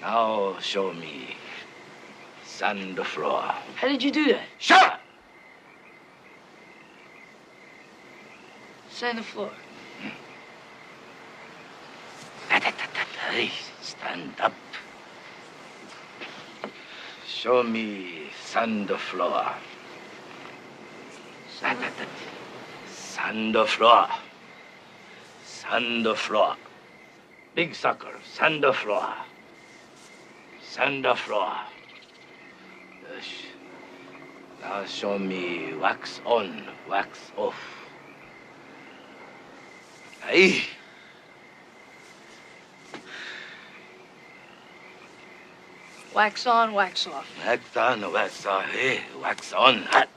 Now show me sand floor. How did you do that? Shut up! Sand the floor. Hey, stand up. Show me sand floor. Sand floor. Sand floor. Big sucker, sand floor. Sand floor. Yes. Now show me wax on, wax off. Hey. Wax on, wax off. Wax on, wax off. Hey, wax on, hot.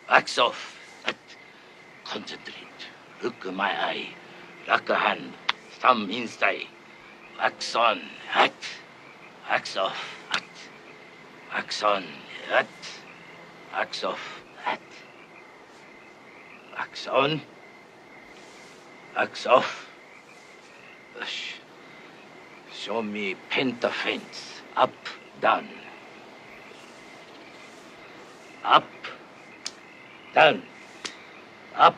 Wax off, hot. Concentrate. Look at my eye. Like a hand. Thumb inside. Wax on, hot. Wax off, hot. Wax on, hot. Wax off, hot. Wax on. Wax off. Show me penta fence. Up, down. Up, down. Up,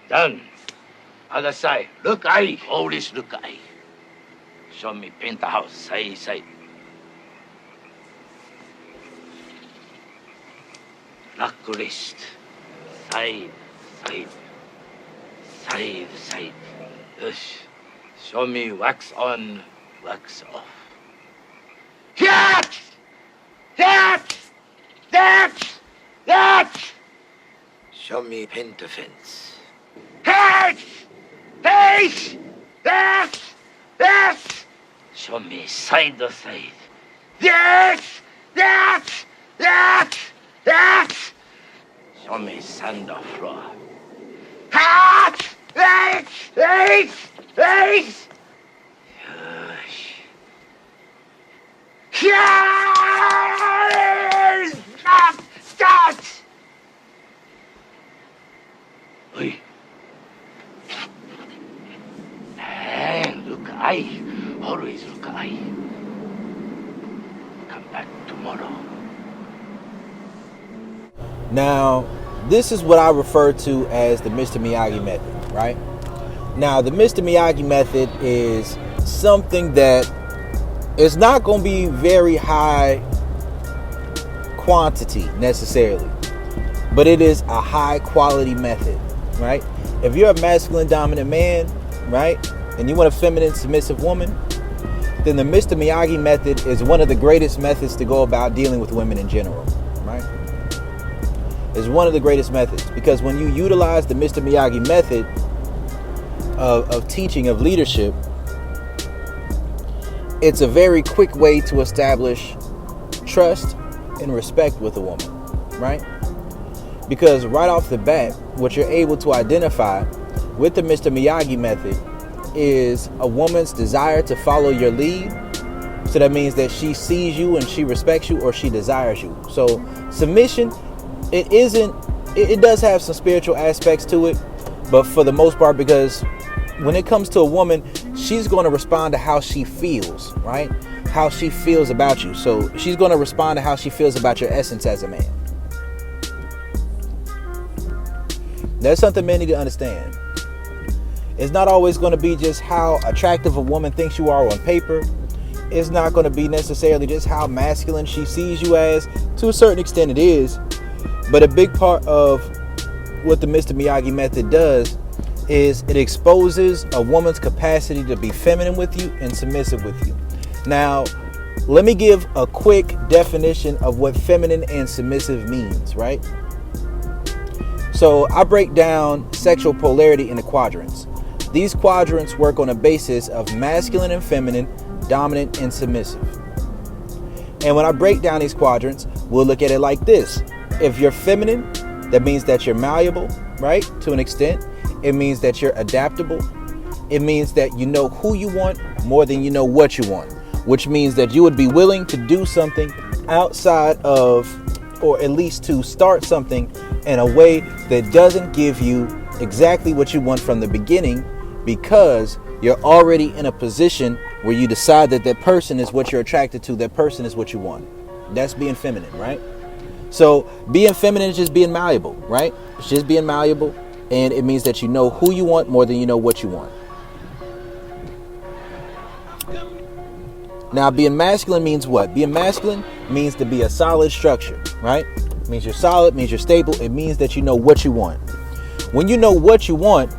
down. Other side. Look eye. Always look eye. Show me penthouse. Side, side. Lock wrist. Side, side. Side, side. Yes. Show me wax on, wax off. That! Show me penta fence. That! Show me side to side. That! Show me sand floor. Stop! Oi. Look eye. Always look eye. Come back tomorrow. Now, this is what I refer to as the Mr. Miyagi Method, right? Now, the Mr. Miyagi Method is something that is not going to be very high quantity necessarily, but it is a high quality method, right? If you're a masculine dominant man, right, and you want a feminine submissive woman, then the Mr. Miyagi Method is one of the greatest methods to go about dealing with women in general, right? It's one of the greatest methods because when you utilize the Mr. Miyagi Method of teaching, of leadership, it's a very quick way to establish trust and respect with a woman, right? Because right off the bat, what you're able to identify with the Mr. Miyagi Method is a woman's desire to follow your lead. So that means that she sees you and she respects you, or she desires you. So submission, it does have some spiritual aspects to it, but for the most part, because when it comes to a woman, she's going to respond to how she feels, right? How she feels about you. So she's going to respond to how she feels about your essence as a man. That's something men need to understand. It's not always going to be just how attractive a woman thinks you are on paper. It's not going to be necessarily just how masculine she sees you as. To a certain extent it is. But a big part of what the Mr. Miyagi Method does is it exposes a woman's capacity to be feminine with you and submissive with you. Now, let me give a quick definition of what feminine and submissive means, right? So I break down sexual polarity into quadrants. These quadrants work on a basis of masculine and feminine, dominant and submissive. And when I break down these quadrants, we'll look at it like this. If you're feminine, that means that you're malleable, right? To an extent. It means that you're adaptable. It means that you know who you want more than you know what you want, which means that you would be willing to do something outside of, or at least to start something in a way that doesn't give you exactly what you want from the beginning, because you're already in a position where you decide that that person is what you're attracted to, that person is what you want. That's being feminine, right? So being feminine is just being malleable, right? It's just being malleable, and it means that you know who you want more than you know what you want. Now, being masculine means what? Being masculine means to be a solid structure, right? It means you're solid, means you're stable. It means that you know what you want. When you know what you want,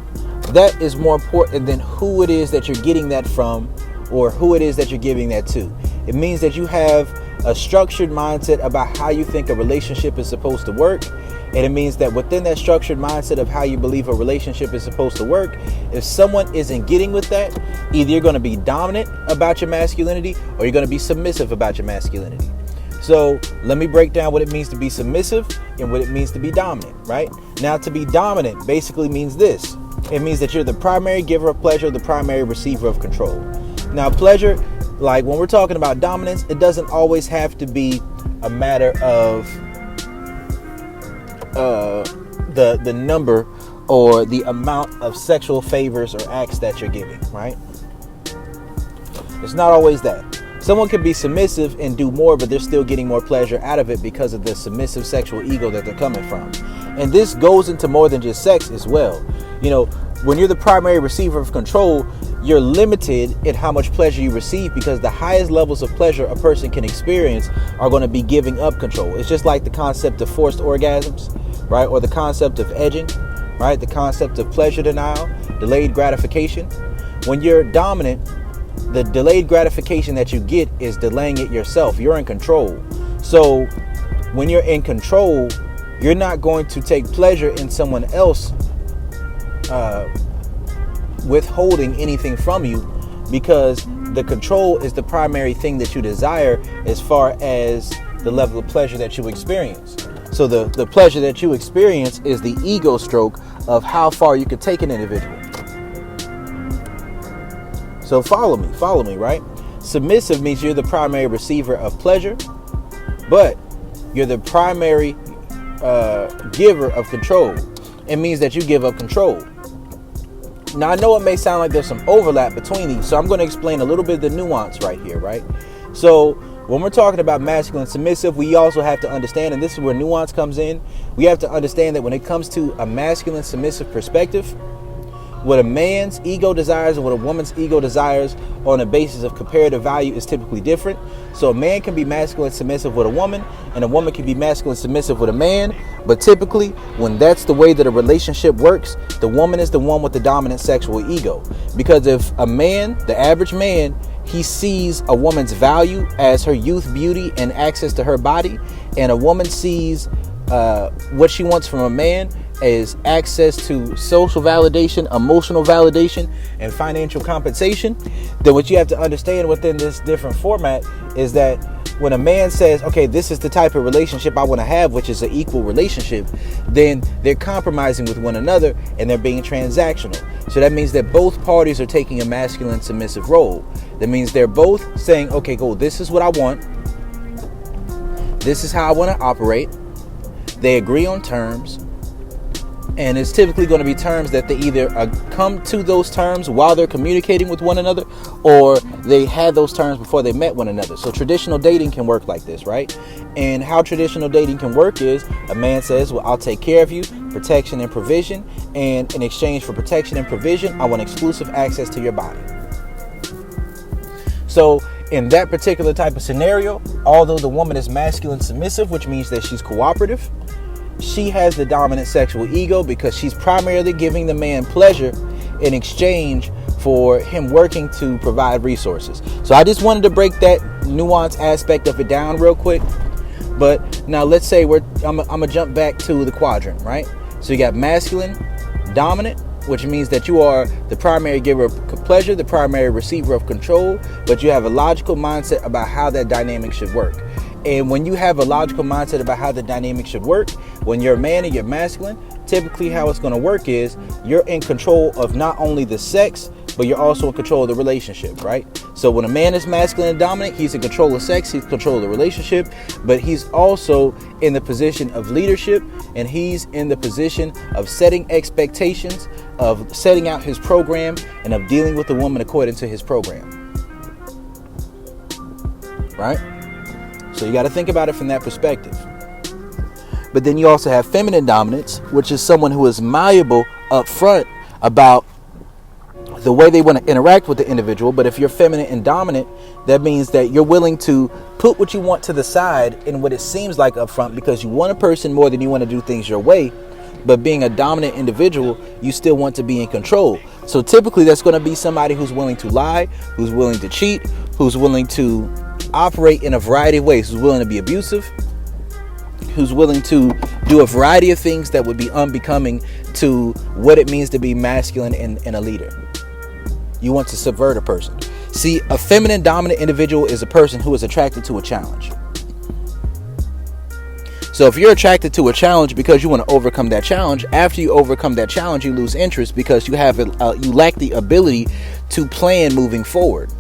that is more important than who it is that you're getting that from or who it is that you're giving that to. It means that you have a structured mindset about how you think a relationship is supposed to work. And it means that within that structured mindset of how you believe a relationship is supposed to work, if someone isn't getting with that, either you're going to be dominant about your masculinity or you're going to be submissive about your masculinity. So let me break down what it means to be submissive and what it means to be dominant, right? Now, to be dominant basically means this. It means that you're the primary giver of pleasure, the primary receiver of control. Now, pleasure, like when we're talking about dominance, it doesn't always have to be a matter of the number or the amount of sexual favors or acts that you're giving, right? It's not always that. Someone can be submissive and do more, but they're still getting more pleasure out of it because of the submissive sexual ego that they're coming from. And this goes into more than just sex as well. You know, when you're the primary receiver of control, you're limited in how much pleasure you receive because the highest levels of pleasure a person can experience are going to be giving up control. It's just like the concept of forced orgasms, right? Or the concept of edging, right? The concept of pleasure denial, delayed gratification. When you're dominant, the delayed gratification that you get is delaying it yourself. You're in control. So when you're in control, you're not going to take pleasure in someone else withholding anything from you because the control is the primary thing that you desire as far as the level of pleasure that you experience. So the pleasure that you experience is the ego stroke of how far you could take an individual. So follow me, right? Submissive means you're the primary receiver of pleasure, but you're the primary giver of control. It means that you give up control. Now, I know it may sound like there's some overlap between these, so I'm going to explain a little bit of the nuance right here, right? So when we're talking about masculine and submissive, we also have to understand, and this is where nuance comes in, we have to understand that when it comes to a masculine submissive perspective, what a man's ego desires and what a woman's ego desires on a basis of comparative value is typically different. So a man can be masculine submissive with a woman, and a woman can be masculine submissive with a man. But typically, when that's the way that a relationship works, the woman is the one with the dominant sexual ego. Because if a man, the average man, he sees a woman's value as her youth, beauty, and access to her body, and a woman sees what she wants from a man is access to social validation, emotional validation, and financial compensation, then what you have to understand within this different format is that when a man says, okay, this is the type of relationship I want to have, which is an equal relationship, then they're compromising with one another and they're being transactional. So that means that both parties are taking a masculine submissive role. That means they're both saying, okay, cool, this is what I want. This is how I want to operate. They agree on terms. And it's typically going to be terms that they either come to those terms while they're communicating with one another, or they had those terms before they met one another. So traditional dating can work like this, right? And how traditional dating can work is a man says, well, I'll take care of you, protection and provision. And in exchange for protection and provision, I want exclusive access to your body. So in that particular type of scenario, although the woman is masculine submissive, which means that she's cooperative, she has the dominant sexual ego because she's primarily giving the man pleasure in exchange for him working to provide resources. So I just wanted to break that nuance aspect of it down real quick. But now let's say I'm gonna jump back to the quadrant, right? So you got masculine, dominant, which means that you are the primary giver of pleasure, the primary receiver of control, but you have a logical mindset about how that dynamic should work. And when you have a logical mindset about how the dynamic should work, when you're a man and you're masculine, typically how it's going to work is you're in control of not only the sex, but you're also in control of the relationship, right? So when a man is masculine and dominant, he's in control of sex, he's in control of the relationship, but he's also in the position of leadership, and he's in the position of setting expectations, of setting out his program, and of dealing with the woman according to his program. Right? So you got to think about it from that perspective. But then you also have feminine dominance, which is someone who is malleable up front about the way they want to interact with the individual. But if you're feminine and dominant, that means that you're willing to put what you want to the side in what it seems like up front, because you want a person more than you want to do things your way. But being a dominant individual, you still want to be in control. So typically that's going to be somebody who's willing to lie, who's willing to cheat, who's willing to operate in a variety of ways, who's willing to be abusive, who's willing to do a variety of things that would be unbecoming to what it means to be masculine and a leader. You want to subvert a person. See, a feminine dominant individual is a person who is attracted to a challenge. So if you're attracted to a challenge because you want to overcome that challenge, after you overcome that challenge, you lose interest because you lack the ability to plan moving forward.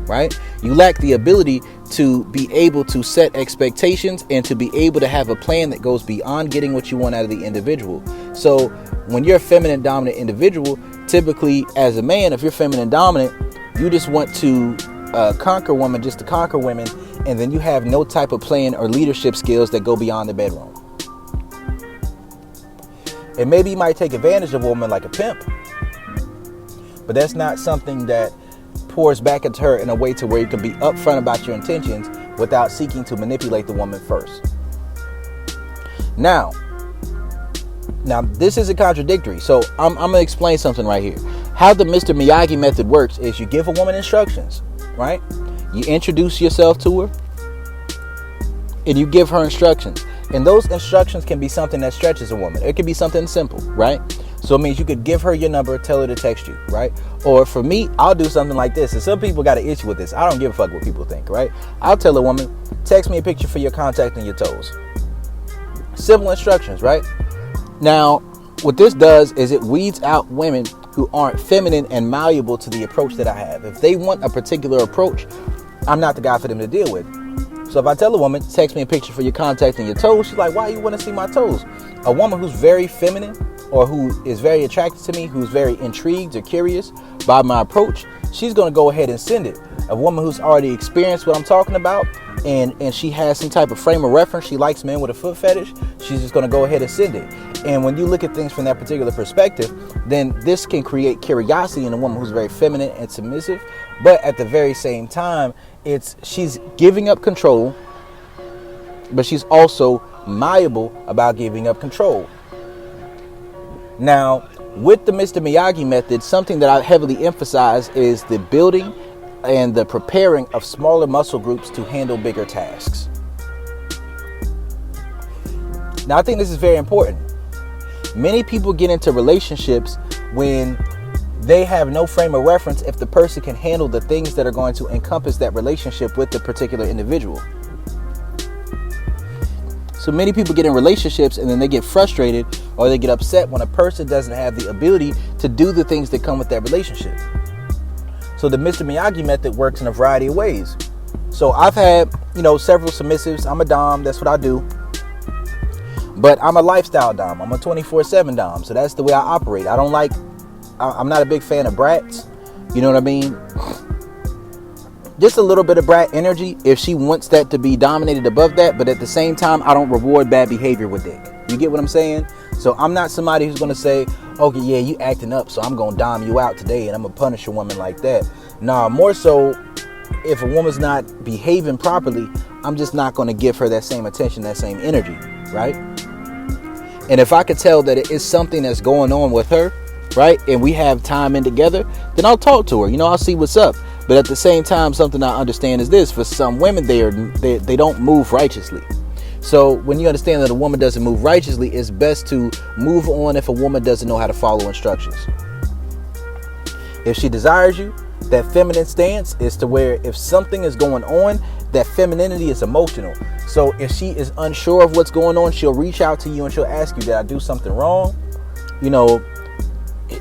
Right? You lack the ability to be able to set expectations and to be able to have a plan that goes beyond getting what you want out of the individual. So when you're a feminine dominant individual, typically as a man, if you're feminine dominant, you just want to conquer women just to conquer women, and then you have no type of plan or leadership skills that go beyond the bedroom. And maybe you might take advantage of a woman like a pimp, but that's not something that pours back into her in a way to where you can be upfront about your intentions without seeking to manipulate the woman first. Now this isn't contradictory, so I'm going to explain something right here. How the Mr. Miyagi Method works is you give a woman instructions, right? You introduce yourself to her and you give her instructions, and those instructions can be something that stretches a woman. It could be something simple, right? So it means you could give her your number, tell her to text you, right? Or for me, I'll do something like this. And some people got an issue with this. I don't give a fuck what people think, right? I'll tell a woman, text me a picture for your contact and your toes. Simple instructions, right? Now, what this does is it weeds out women who aren't feminine and malleable to the approach that I have. If they want a particular approach, I'm not the guy for them to deal with. So if I tell a woman, text me a picture for your contact and your toes, she's like, why you want to see my toes? A woman who's very feminine or who is very attracted to me, who's very intrigued or curious by my approach, she's going to go ahead and send it. A woman who's already experienced what I'm talking about and she has some type of frame of reference, she likes men with a foot fetish, she's just going to go ahead and send it. And when you look at things from that particular perspective, then this can create curiosity in a woman who's very feminine and submissive. But at the very same time, she's giving up control, but she's also malleable about giving up control. Now, with the Mr. Miyagi Method, something that I heavily emphasize is the building and the preparing of smaller muscle groups to handle bigger tasks. Now, I think this is very important. Many people get into relationships when they have no frame of reference if the person can handle the things that are going to encompass that relationship with the particular individual. So many people get in relationships and then they get frustrated or they get upset when a person doesn't have the ability to do the things that come with that relationship. So the Mr. Miyagi Method works in a variety of ways. So I've had, several submissives. I'm a dom. That's what I do. But I'm a lifestyle dom. I'm a 24/7 dom. So that's the way I operate. I'm not a big fan of brats. You know what I mean? Just a little bit of brat energy if she wants that to be dominated above that. But at the same time, I don't reward bad behavior with dick. You get what I'm saying? So I'm not somebody who's going to say, okay, yeah, you acting up, so I'm going to dom you out today and I'm going to punish a woman like that. Nah, more so, if a woman's not behaving properly, I'm just not going to give her that same attention, that same energy, right? And if I could tell that it is something that's going on with her, right, and we have time in together, then I'll talk to her. I'll see what's up. But at the same time, something I understand is this: for some women, they don't move righteously. So when you understand that a woman doesn't move righteously, it's best to move on if a woman doesn't know how to follow instructions. If she desires you, that feminine stance is to where if something is going on, that femininity is emotional. So if she is unsure of what's going on, she'll reach out to you and she'll ask you, did I do something wrong?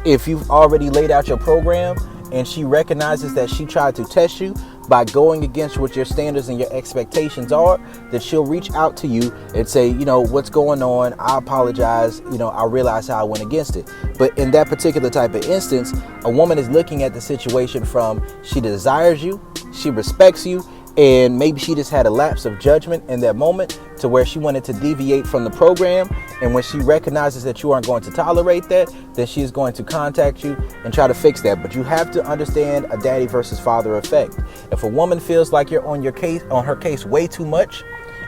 if you've already laid out your program and she recognizes that she tried to test you by going against what your standards and your expectations are, that she'll reach out to you and say, what's going on? I apologize. I realize how I went against it. But in that particular type of instance, a woman is looking at the situation from she desires you, she respects you, and maybe she just had a lapse of judgment in that moment to where she wanted to deviate from the program. And when she recognizes that you aren't going to tolerate that, then she is going to contact you and try to fix that. But you have to understand a daddy versus father effect. If a woman feels like you're on her case way too much,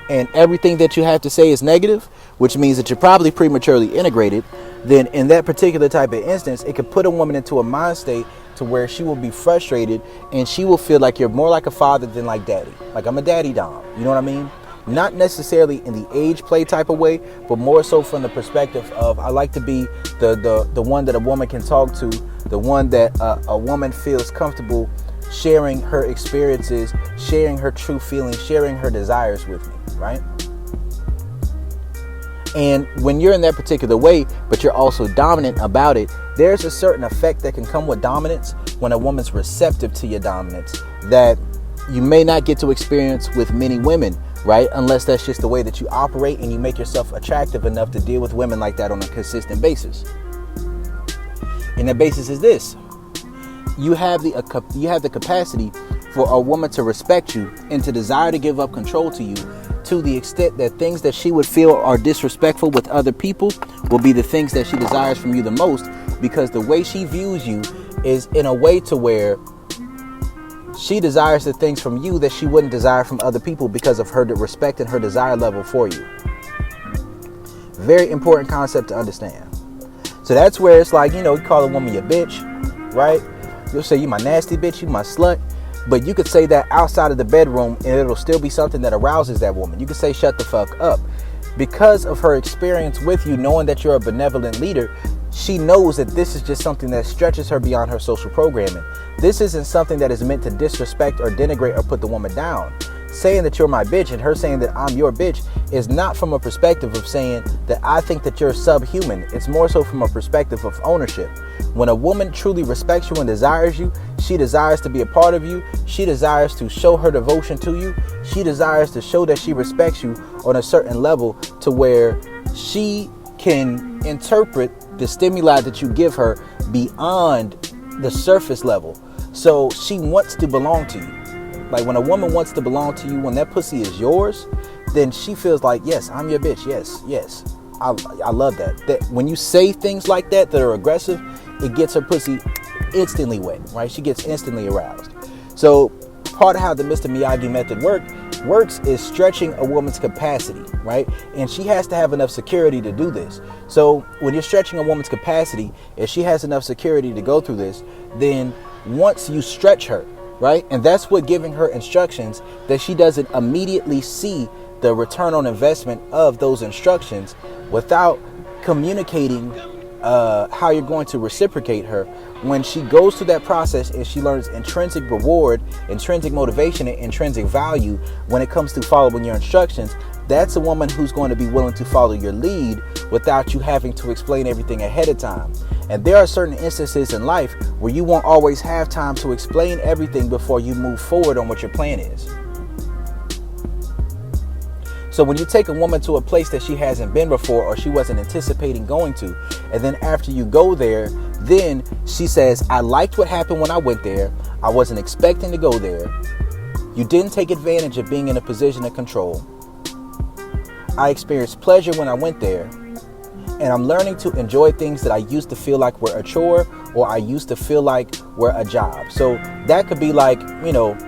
and everything that you have to say is negative, which means that you're probably prematurely integrated, then in that particular type of instance, it could put a woman into a mind state to where she will be frustrated and she will feel like you're more like a father than like daddy. Like, I'm a daddy dom. You know what I mean? Not necessarily in the age play type of way, but more so from the perspective of I like to be the one that a woman can talk to, the one that a woman feels comfortable sharing her experiences, sharing her true feelings, sharing her desires with me, right? And when you're in that particular way, but you're also dominant about it, there's a certain effect that can come with dominance when a woman's receptive to your dominance that you may not get to experience with many women, right? Unless that's just the way that you operate and you make yourself attractive enough to deal with women like that on a consistent basis. And the basis is this: you have the capacity for a woman to respect you and to desire to give up control to you, to the extent that things that she would feel are disrespectful with other people will be the things that she desires from you the most, because the way she views you is in a way to where she desires the things from you that she wouldn't desire from other people because of her respect and her desire level for you. Very important concept to understand. So that's where it's like, you call a woman your bitch, right? You'll say, you my nasty bitch, you my slut. But you could say that outside of the bedroom and it'll still be something that arouses that woman. You could say, shut the fuck up. Because of her experience with you, knowing that you're a benevolent leader, she knows that this is just something that stretches her beyond her social programming. This isn't something that is meant to disrespect or denigrate or put the woman down. Saying that you're my bitch and her saying that I'm your bitch is not from a perspective of saying that I think that you're subhuman. It's more so from a perspective of ownership. When a woman truly respects you and desires you, she desires to be a part of you. She desires to show her devotion to you. She desires to show that she respects you on a certain level to where she can interpret the stimuli that you give her beyond the surface level. So she wants to belong to you. Like, when a woman wants to belong to you, when that pussy is yours, then she feels like, yes, I'm your bitch. Yes. I love that. That when you say things like that are aggressive, it gets her pussy instantly wet, right? She gets instantly aroused. So part of how the Mr. Miyagi Method works is stretching a woman's capacity, right? And she has to have enough security to do this. So when you're stretching a woman's capacity, if she has enough security to go through this, then once you stretch her, right? And that's what giving her instructions, that she doesn't immediately see the return on investment of those instructions without communicating how you're going to reciprocate her. When she goes through that process and she learns intrinsic reward, intrinsic motivation, and intrinsic value when it comes to following your instructions, that's a woman who's going to be willing to follow your lead without you having to explain everything ahead of time. And there are certain instances in life where you won't always have time to explain everything before you move forward on what your plan is. So when you take a woman to a place that she hasn't been before or she wasn't anticipating going to, and then after you go there, then she says, I liked what happened when I went there. I wasn't expecting to go there. You didn't take advantage of being in a position of control. I experienced pleasure when I went there. And I'm learning to enjoy things that I used to feel like were a chore or I used to feel like were a job. So that could be like,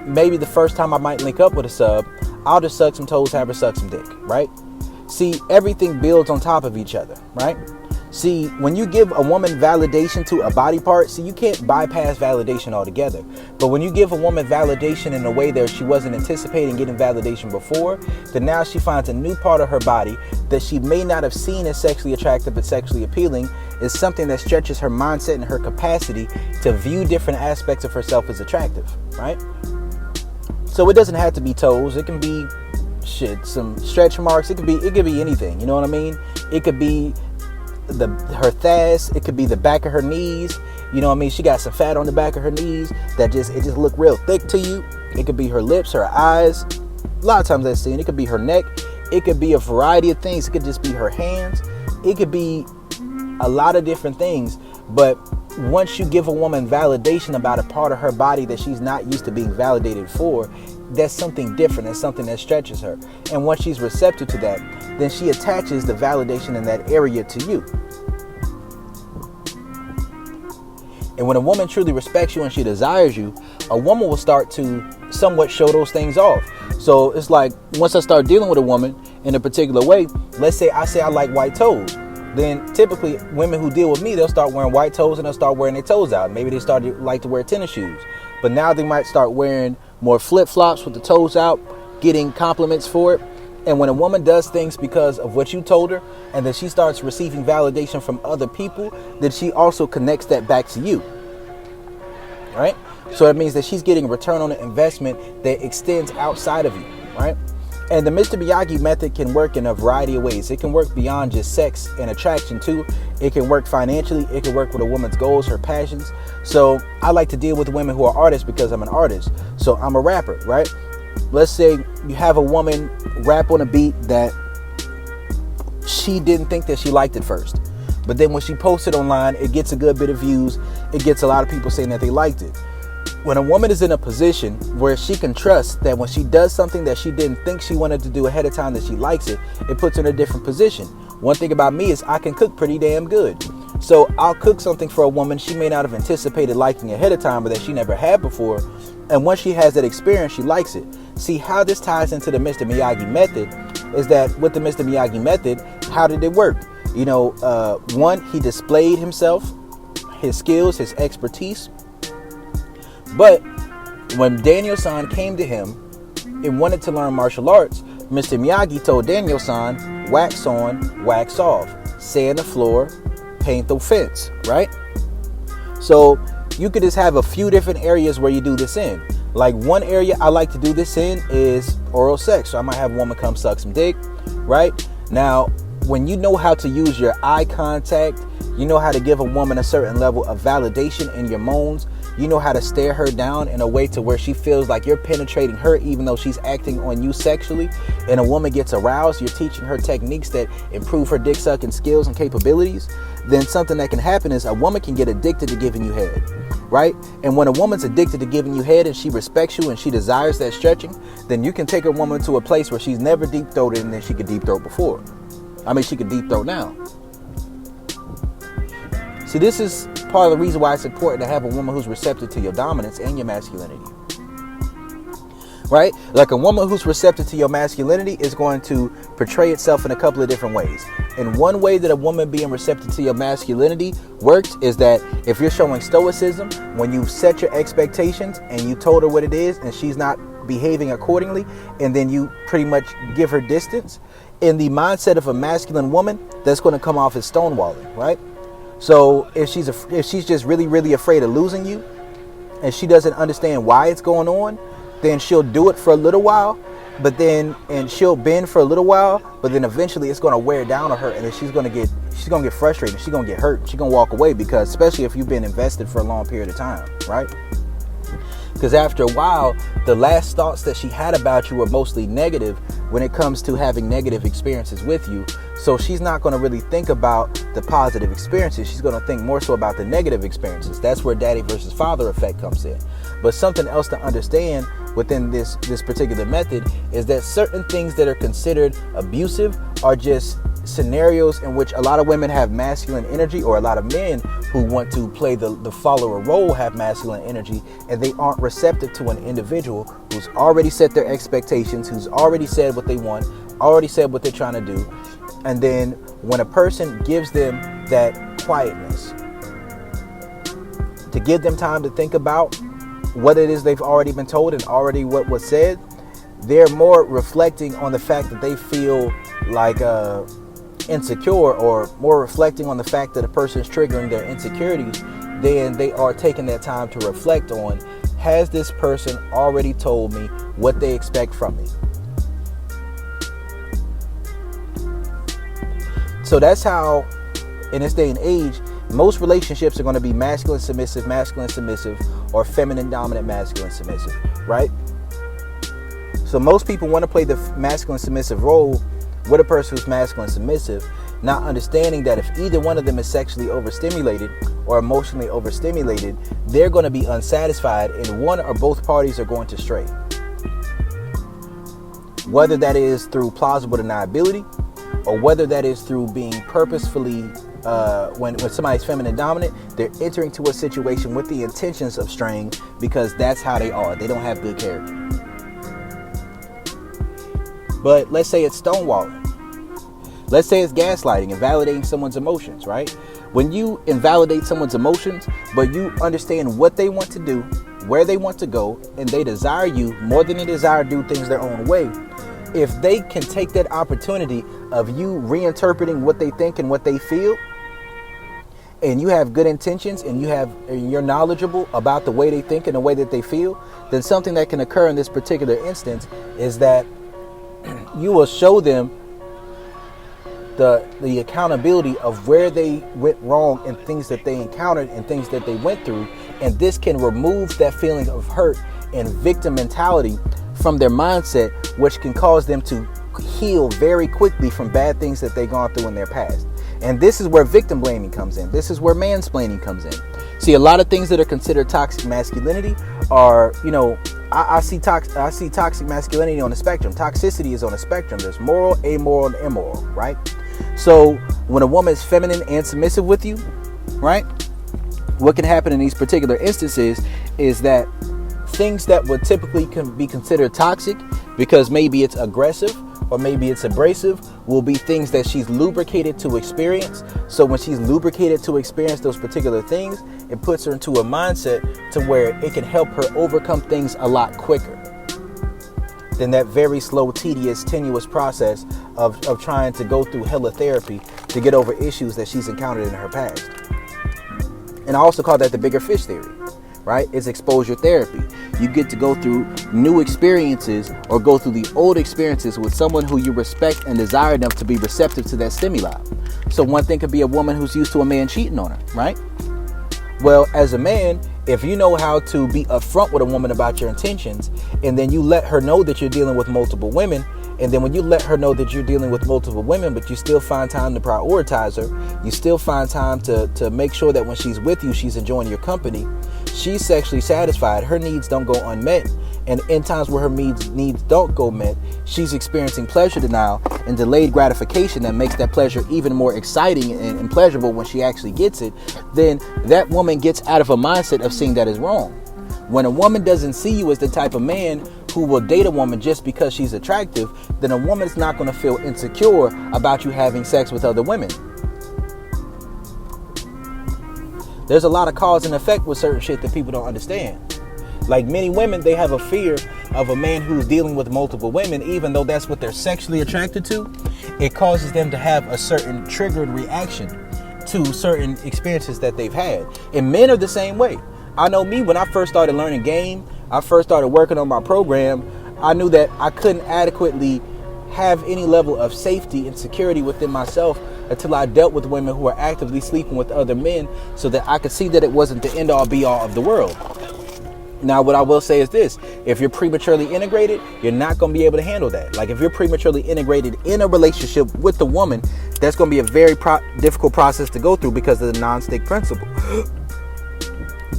maybe the first time I might link up with a sub, I'll just suck some toes, have her suck some dick, right? See, everything builds on top of each other, right? See, when you give a woman validation to a body part, see, you can't bypass validation altogether. But when you give a woman validation in a way that she wasn't anticipating getting validation before, then now she finds a new part of her body that she may not have seen as sexually attractive but sexually appealing, is something that stretches her mindset and her capacity to view different aspects of herself as attractive, right? So it doesn't have to be toes. It can be some stretch marks. It could be anything. You know what I mean? It could be her thighs. It could be the back of her knees. You know what I mean? She got some fat on the back of her knees that just look real thick to you. It could be her lips, her eyes. A lot of times that's seen. It could be her neck. It could be a variety of things. It could just be her hands. It could be a lot of different things. But once you give a woman validation about a part of her body that she's not used to being validated for, that's something different. That's something that stretches her. And once she's receptive to that, then she attaches the validation in that area to you. And when a woman truly respects you and she desires you, a woman will start to somewhat show those things off. So it's like, once I start dealing with a woman in a particular way, let's say I like white toes. Then typically women who deal with me, they'll start wearing white toes and they'll start wearing their toes out. Maybe they like to wear tennis shoes. But now they might start wearing more flip-flops with the toes out, getting compliments for it. And when a woman does things because of what you told her, and then she starts receiving validation from other people, then she also connects that back to you. Right? So that means that she's getting a return on the investment that extends outside of you. Right? And the Mr. Miyagi method can work in a variety of ways. It can work beyond just sex and attraction too. It can work financially. It can work with a woman's goals, her passions. So I like to deal with women who are artists because I'm an artist. So I'm a rapper, right? Let's say you have a woman rap on a beat that she didn't think that she liked at first. But then when she posts it online, it gets a good bit of views. It gets a lot of people saying that they liked it. When a woman is in a position where she can trust that when she does something that she didn't think she wanted to do ahead of time, that she likes it, it puts her in a different position. One thing about me is I can cook pretty damn good. So I'll cook something for a woman she may not have anticipated liking ahead of time, but that she never had before. And once she has that experience, she likes it. See, how this ties into the Mr. Miyagi Method is that with the Mr. Miyagi Method, how did it work? You know, one, he displayed himself, his skills, his expertise. But when Daniel-san came to him and wanted to learn martial arts, Mr. Miyagi told Daniel-san, wax on, wax off, sand the floor, paint the fence, right? So you could just have a few different areas where you do this in. Like one area I like to do this in is oral sex. So I might have a woman come suck some dick, right? Now, when you know how to use your eye contact, you know how to give a woman a certain level of validation in your moans. You know how to stare her down in a way to where she feels like you're penetrating her even though she's acting on you sexually. And a woman gets aroused. You're teaching her techniques that improve her dick sucking skills and capabilities. Then something that can happen is a woman can get addicted to giving you head, right? And when a woman's addicted to giving you head and she respects you and she desires that stretching, then you can take a woman to a place where she's never deep-throated and then she could deep-throat before. She could deep-throat now. See, this is part of the reason why it's important to have a woman who's receptive to your dominance and your masculinity. Right? Like a woman who's receptive to your masculinity is going to portray itself in a couple of different ways. And one way that a woman being receptive to your masculinity works is that if you're showing stoicism, when you set your expectations and you told her what it is and she's not behaving accordingly, and then you pretty much give her distance, in the mindset of a masculine woman, that's going to come off as stonewalling, right? So if she's just really, really afraid of losing you and she doesn't understand why it's going on, then she'll do it for a little while, and she'll bend for a little while, but then eventually it's going to wear down on her, and then she's going to get frustrated, she's going to get hurt, she's going to walk away, because especially if you've been invested for a long period of time, right? Because after a while, the last thoughts that she had about you were mostly negative when it comes to having negative experiences with you. So she's not going to really think about the positive experiences. She's going to think more so about the negative experiences. That's where daddy versus father effect comes in. But something else to understand within this particular method is that certain things that are considered abusive are just scenarios in which a lot of women have masculine energy, or a lot of men who want to play the follower role have masculine energy, and they aren't receptive to an individual who's already set their expectations, who's already said what they want, already said what they're trying to do. And then when a person gives them that quietness, to give them time to think about what it is they've already been told and already what was said, they're more reflecting on the fact that they feel like insecure, or more reflecting on the fact that a person is triggering their insecurities, then they are taking that time to reflect on, has this person already told me what they expect from me? So that's how in this day and age, most relationships are going to be masculine submissive, or feminine dominant, masculine submissive, right? So most people want to play the masculine submissive role with a person who's masculine submissive, not understanding that if either one of them is sexually overstimulated or emotionally overstimulated, they're going to be unsatisfied and one or both parties are going to stray. Whether that is through plausible deniability or whether that is through being purposefully, when somebody's feminine dominant, they're entering to a situation with the intentions of straying because that's how they are. They don't have good character. But let's say it's stonewalling. Let's say it's gaslighting and validating someone's emotions, right? When you invalidate someone's emotions, but you understand what they want to do, where they want to go, and they desire you more than they desire to do things their own way, if they can take that opportunity of you reinterpreting what they think and what they feel, and you have good intentions and you're knowledgeable about the way they think and the way that they feel, then something that can occur in this particular instance is that you will show them the accountability of where they went wrong and things that they encountered and things that they went through. And this can remove that feeling of hurt and victim mentality from their mindset, which can cause them to heal very quickly from bad things that they've gone through in their past. And this is where victim blaming comes in. This is where mansplaining comes in. See, a lot of things that are considered toxic masculinity are, I see toxic masculinity on a spectrum. Toxicity is on a spectrum. There's moral, amoral, and immoral, right? So when a woman is feminine and submissive with you, right, what can happen in these particular instances is that things that would typically be considered toxic because maybe it's aggressive or maybe it's abrasive will be things that she's lubricated to experience. So when she's lubricated to experience those particular things, it puts her into a mindset to where it can help her overcome things a lot quicker than that very slow, tedious, tenuous process of trying to go through hella therapy to get over issues that she's encountered in her past. And I also call that the bigger fish theory, right? It's exposure therapy. You get to go through new experiences or go through the old experiences with someone who you respect and desire them to be receptive to that stimuli. So one thing could be a woman who's used to a man cheating on her, right? Well, as a man, if you know how to be upfront with a woman about your intentions, and then you let her know that you're dealing with multiple women, and then when you let her know that you're dealing with multiple women, but you still find time to prioritize her, you still find time to make sure that when she's with you, she's enjoying your company, she's sexually satisfied, her needs don't go unmet, and in times where her needs don't go met, she's experiencing pleasure denial and delayed gratification that makes that pleasure even more exciting and pleasurable when she actually gets it, then that woman gets out of a mindset of seeing that as wrong. When a woman doesn't see you as the type of man who will date a woman just because she's attractive, then a woman's not going to feel insecure about you having sex with other women. There's a lot of cause and effect with certain shit that people don't understand. Like many women, they have a fear of a man who's dealing with multiple women, even though that's what they're sexually attracted to. It causes them to have a certain triggered reaction to certain experiences that they've had. And men are the same way. I know me, when I first started learning game, I first started working on my program, I knew that I couldn't adequately have any level of safety and security within myself until I dealt with women who were actively sleeping with other men, so that I could see that it wasn't the end all be all of the world. Now, what I will say is this: if you're prematurely integrated, you're not going to be able to handle that. Like if you're prematurely integrated in a relationship with the woman, that's going to be a very difficult process to go through because of the non-stick principle.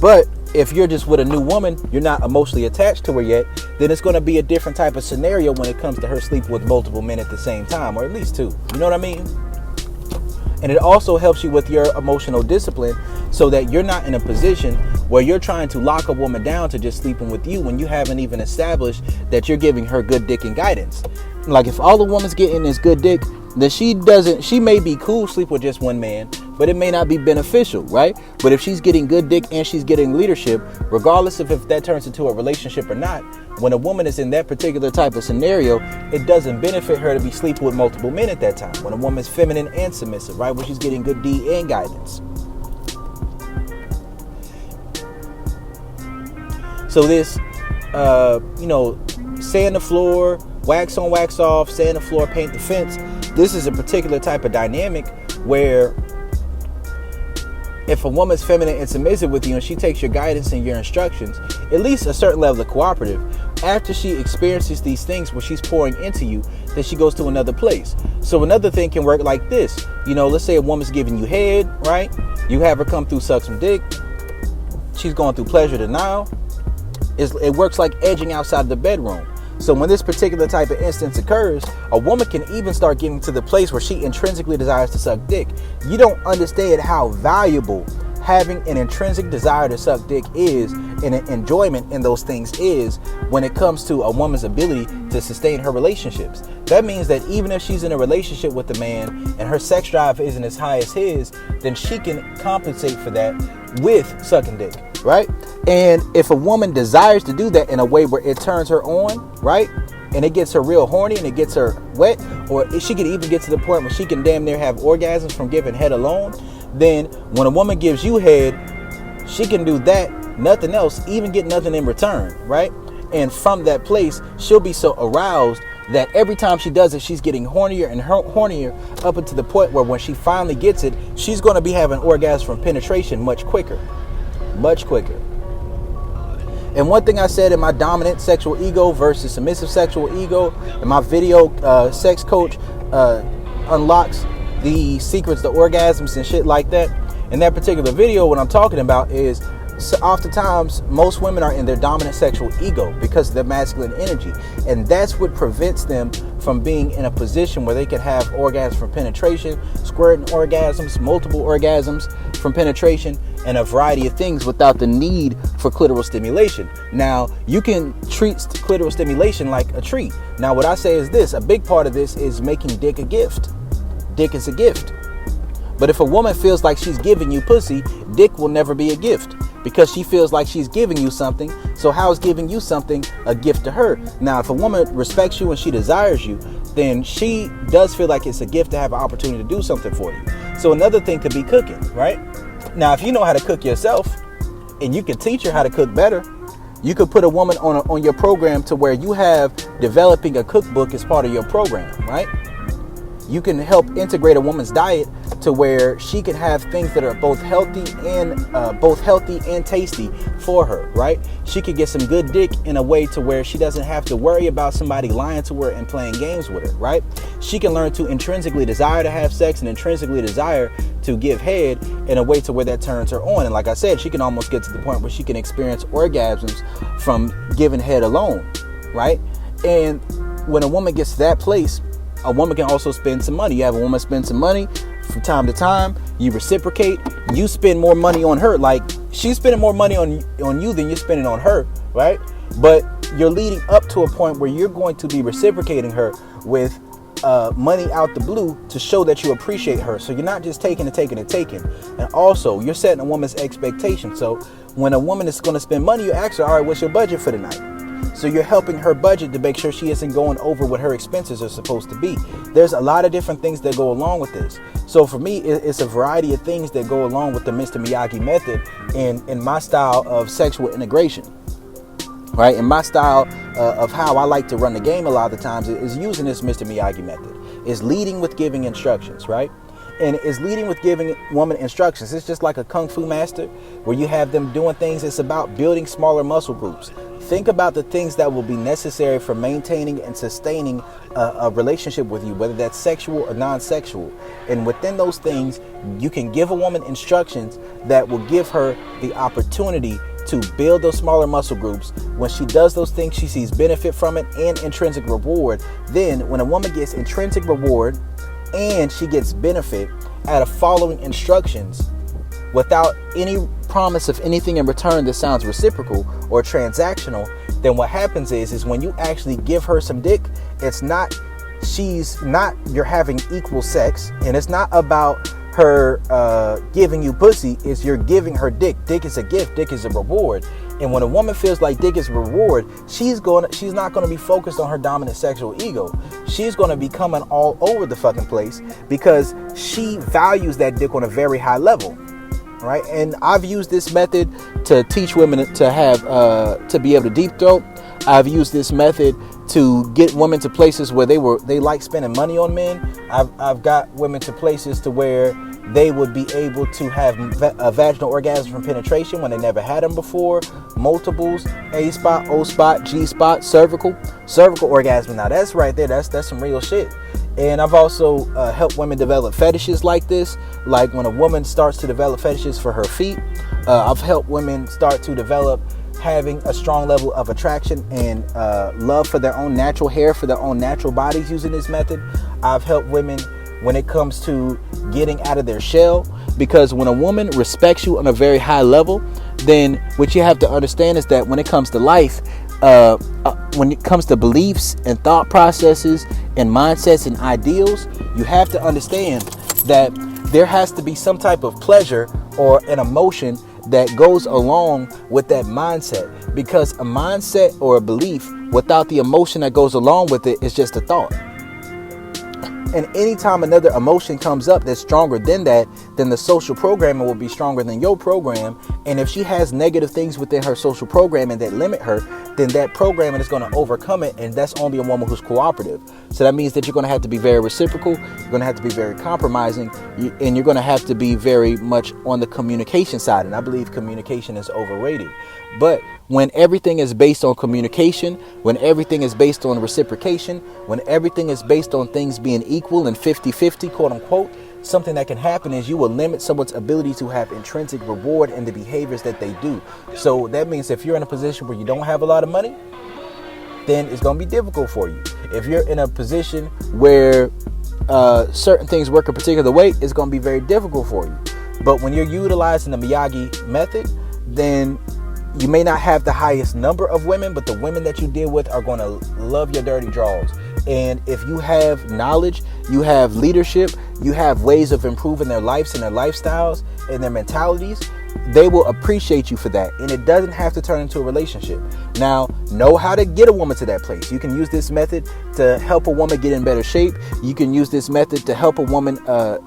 But if you're just with a new woman, you're not emotionally attached to her yet, then it's going to be a different type of scenario when it comes to her sleeping with multiple men at the same time, or at least two. You know what I mean? And it also helps you with your emotional discipline so that you're not in a position where you're trying to lock a woman down to just sleeping with you when you haven't even established that you're giving her good dick and guidance. Like if all the woman's getting is good dick, then she may be cool sleep with just one man, but it may not be beneficial, right? But if she's getting good dick and she's getting leadership, regardless of if that turns into a relationship or not, when a woman is in that particular type of scenario, it doesn't benefit her to be sleeping with multiple men at that time. When a woman's feminine and submissive, right? When she's getting good D and guidance. So this, sand the floor, wax on, wax off, sand the floor, paint the fence. This is a particular type of dynamic where if a woman's feminine and submissive with you and she takes your guidance and your instructions, at least a certain level of cooperative, after she experiences these things where she's pouring into you, then she goes to another place. So another thing can work like this. Let's say a woman's giving you head, right? You have her come through, suck some dick. She's going through pleasure denial. It works like edging outside the bedroom. So when this particular type of instance occurs, a woman can even start getting to the place where she intrinsically desires to suck dick. You don't understand how valuable having an intrinsic desire to suck dick is, and an enjoyment in those things is, when it comes to a woman's ability to sustain her relationships. That means that even if she's in a relationship with a man and her sex drive isn't as high as his, then she can compensate for that with sucking dick, right? And if a woman desires to do that in a way where it turns her on, right, and it gets her real horny and it gets her wet, or she can even get to the point where she can damn near have orgasms from giving head alone, then when a woman gives you head, she can do that, nothing else, even get nothing in return, right? And from that place, she'll be so aroused that every time she does it, she's getting hornier and hornier, up until the point where when she finally gets it, she's going to be having orgasms from penetration much quicker. And one thing I said in my dominant sexual ego versus submissive sexual ego, in my video, Sex Coach Unlocks the Secrets to Orgasms and shit like that. In that particular video, what I'm talking about is, so oftentimes most women are in their dominant sexual ego because of their masculine energy, and that's what prevents them from being in a position where they can have orgasms from penetration, squirting orgasms, multiple orgasms from penetration, and a variety of things without the need for clitoral stimulation. Now, you can treat clitoral stimulation like a treat. Now, what I say is this: a big part of this is making dick a gift. Dick is a gift. But if a woman feels like she's giving you pussy, dick will never be a gift, because she feels like she's giving you something. So how is giving you something a gift to her? Now, if a woman respects you and she desires you, then she does feel like it's a gift to have an opportunity to do something for you. So another thing could be cooking, right? Now, if you know how to cook yourself and you can teach her how to cook better, you could put a woman on your program to where you have developing a cookbook as part of your program, right? You can help integrate a woman's diet to where she can have things that are both healthy and tasty for her, right? She could get some good dick in a way to where she doesn't have to worry about somebody lying to her and playing games with her, right? She can learn to intrinsically desire to have sex and intrinsically desire to give head in a way to where that turns her on. And like I said, she can almost get to the point where she can experience orgasms from giving head alone, right? And when a woman gets to that place, a woman can also spend some money. You have a woman spend some money from time to time. You reciprocate. You spend more money on her. Like, she's spending more money on you than you're spending on her, right? But you're leading up to a point where you're going to be reciprocating her with money out the blue to show that you appreciate her. So you're not just taking. And also, you're setting a woman's expectations. So when a woman is going to spend money, you ask her, all right, what's your budget for the night? So you're helping her budget to make sure she isn't going over what her expenses are supposed to be. There's a lot of different things that go along with this. So for me, it's a variety of things that go along with the Mr. Miyagi Method in my style of sexual integration, right? In my style of how I like to run the game a lot of the times is using this Mr. Miyagi Method. Is leading with giving instructions, right? And is leading with giving woman instructions. It's just like a kung fu master where you have them doing things. It's about building smaller muscle groups. Think about the things that will be necessary for maintaining and sustaining a relationship with you, whether that's sexual or non-sexual. And within those things, you can give a woman instructions that will give her the opportunity to build those smaller muscle groups. When she does those things, she sees benefit from it and intrinsic reward. Then when a woman gets intrinsic reward and she gets benefit out of following instructions without any promise of anything in return that sounds reciprocal or transactional, then what happens is when you actually give her some dick, you're having equal sex, and it's not about her giving you pussy, is you're giving her dick. Dick is a gift, dick is a reward. And when a woman feels like dick is a reward, she's not going to be focused on her dominant sexual ego. She's going to be coming all over the fucking place because she values that dick on a very high level. Right? And I've used this method to teach women to have to be able to deep throat. I've used this method to get women to places where they like spending money on men. I've got women to places to where They would be able to have a vaginal orgasm from penetration when they never had them before. Multiples, A spot, O spot, G spot, cervical orgasm. Now that's right there. That's some real shit. And I've also helped women develop fetishes like this. Like when a woman starts to develop fetishes for her feet. I've helped women start to develop having a strong level of attraction and love for their own natural hair, for their own natural bodies using this method. I've helped women when it comes to getting out of their shell, because when a woman respects you on a very high level, then what you have to understand is that when it comes to life, when it comes to beliefs and thought processes and mindsets and ideals, you have to understand that there has to be some type of pleasure or an emotion that goes along with that mindset, because a mindset or a belief without the emotion that goes along with it is just a thought. And anytime another emotion comes up that's stronger than that, then the social programming will be stronger than your program. And if she has negative things within her social programming that limit her, then that programming is going to overcome it. And that's only a woman who's cooperative. So that means that you're going to have to be very reciprocal. You're going to have to be very compromising. And you're going to have to be very much on the communication side. And I believe communication is overrated. But when everything is based on communication, when everything is based on reciprocation, when everything is based on things being equal and 50-50, quote unquote, something that can happen is you will limit someone's ability to have intrinsic reward in the behaviors that they do. So that means if you're in a position where you don't have a lot of money, then it's going to be difficult for you. If you're in a position where certain things work a particular way, it's going to be very difficult for you. But when you're utilizing the Miyagi method, then you may not have the highest number of women, but the women that you deal with are going to love your dirty draws. And if you have knowledge, you have leadership, you have ways of improving their lives and their lifestyles and their mentalities, they will appreciate you for that. And it doesn't have to turn into a relationship. Now, know how to get a woman to that place. You can use this method to help a woman get in better shape. You can use this method to help a woman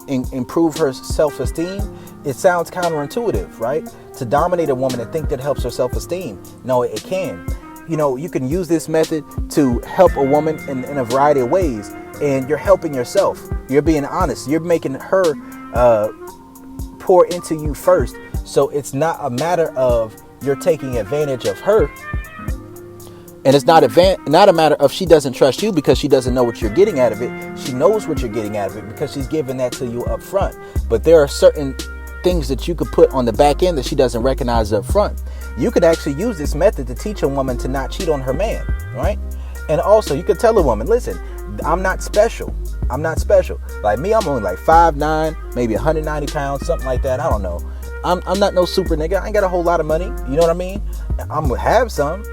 improve her self-esteem. It sounds counterintuitive, right? To dominate a woman and think that helps her self-esteem. No, it can. You know, you can use this method to help a woman in a variety of ways. And you're helping yourself. You're being honest. You're making her pour into you first. So it's not a matter of you're taking advantage of her. And it's not a matter of she doesn't trust you because she doesn't know what you're getting out of it. She knows what you're getting out of it because she's giving that to you up front. But there are certain things that you could put on the back end that she doesn't recognize up front. You could actually use this method to teach a woman to not cheat on her man, right? And also you could tell a woman, listen, I'm not special. I'm not special. Like me, I'm only like 5'9", maybe 190 pounds, something like that. I don't know. I'm not no super nigga. I ain't got a whole lot of money. You know what I mean? I'm gonna have some.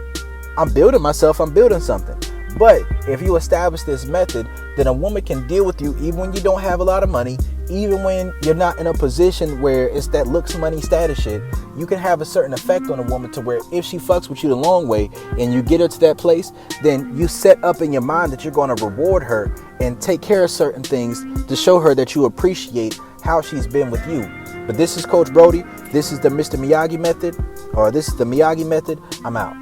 I'm building myself. I'm building something. But if you establish this method, then a woman can deal with you even when you don't have a lot of money, even when you're not in a position where it's that looks, money, status shit. You can have a certain effect on a woman to where if she fucks with you the long way and you get her to that place, then you set up in your mind that you're going to reward her and take care of certain things to show her that you appreciate how she's been with you. But this is Coach Brodie. This is the Mr. Miyagi Method, or this is the Miyagi Method. I'm out.